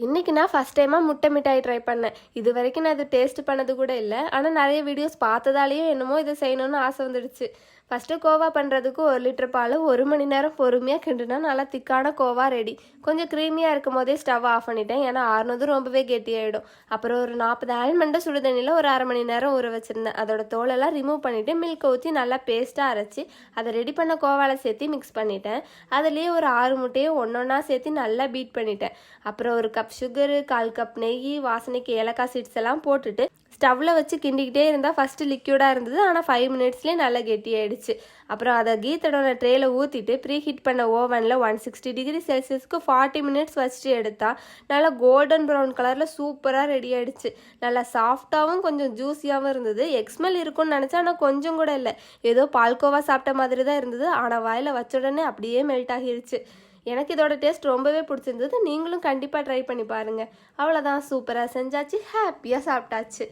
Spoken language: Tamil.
இன்னைக்கு நான் ஃபஸ்ட் டைமாக முட்டை மிட்டாய் ட்ரை பண்ணேன். இது வரைக்கும் நான் இது டேஸ்ட் பண்ணது கூட இல்லை. ஆனால் நிறைய வீடியோஸ் பார்த்ததாலேயே என்னமோ இதை செய்யணும்னு ஆசை வந்துடுச்சு. ஃபஸ்ட்டு கோவா பண்ணுறதுக்கு 1 லிட்டர் பால் 1 மணி நேரம் பொறுமையாக கிண்டுனா நல்லா திக்கான கோவா ரெடி. கொஞ்சம் க்ரீமியாக இருக்கும் போதே ஸ்டவ் ஆஃப் பண்ணிட்டேன், ஏன்னா ஆறுனதும் ரொம்பவே கெட்டியாயிடும். அப்புறம் ஒரு 40 ஆல்மண்டை சுடு தண்ணியில் ஒரு அரை மணி நேரம் ஊற வச்சுருந்தேன். அதோட தோலெல்லாம் ரிமூவ் பண்ணிவிட்டு மில்க் ஊற்றி நல்லா பேஸ்ட்டாக அரைச்சி அதை ரெடி பண்ண கோவாவில் சேர்த்து மிக்ஸ் பண்ணிட்டேன். அதுலேயே ஒரு 6 முட்டையை ஒன்றா சேர்த்து நல்லா பீட் பண்ணிட்டேன். அப்புறம் ஒரு கப் சுகரு, 1/4 கப் நெய், வாசனைக்கு ஏலக்காய் சீட்ஸ் எல்லாம் போட்டுட்டு ஸ்டவ்வில் வச்சு கிண்டிக்கிட்டே இருந்தால் ஃபஸ்ட்டு லிக்யூடாக இருந்தது, ஆனால் 5 மினிட்ஸ்லேயே நல்லா கெட்டியாயிடுச்சு. அப்புறம் அதை கீத்தடோட ட்ரேயில் ஊற்றிட்டு ப்ரீ ஹீட் பண்ண ஓவனில் 160 டிகிரி செல்சியஸ்க்கு 40 மினிட்ஸ் வச்சுட்டு எடுத்தால் நல்லா கோல்டன் ப்ரௌன் கலரில் சூப்பராக ரெடி ஆகிடுச்சு. நல்லா சாஃப்டாகவும் கொஞ்சம் ஜூஸியாகவும் இருந்தது. எக்ஸ்மெல் இருக்கும்னு நினச்சா, ஆனால் கொஞ்சம் கூட இல்லை. ஏதோ பால்கோவா சாப்பிட்ட மாதிரி தான் இருந்தது, ஆனால் வாயில் வச்ச உடனே அப்படியே மெல்ட் ஆகிடுச்சு. எனக்கு இதோட டேஸ்ட் ரொம்பவே பிடிச்சிருந்தது. நீங்களும் கண்டிப்பாக ட்ரை பண்ணி பாருங்கள். அவ்வளோதான், சூப்பராக செஞ்சாச்சு, ஹாப்பியாக சாப்பிட்டாச்சு.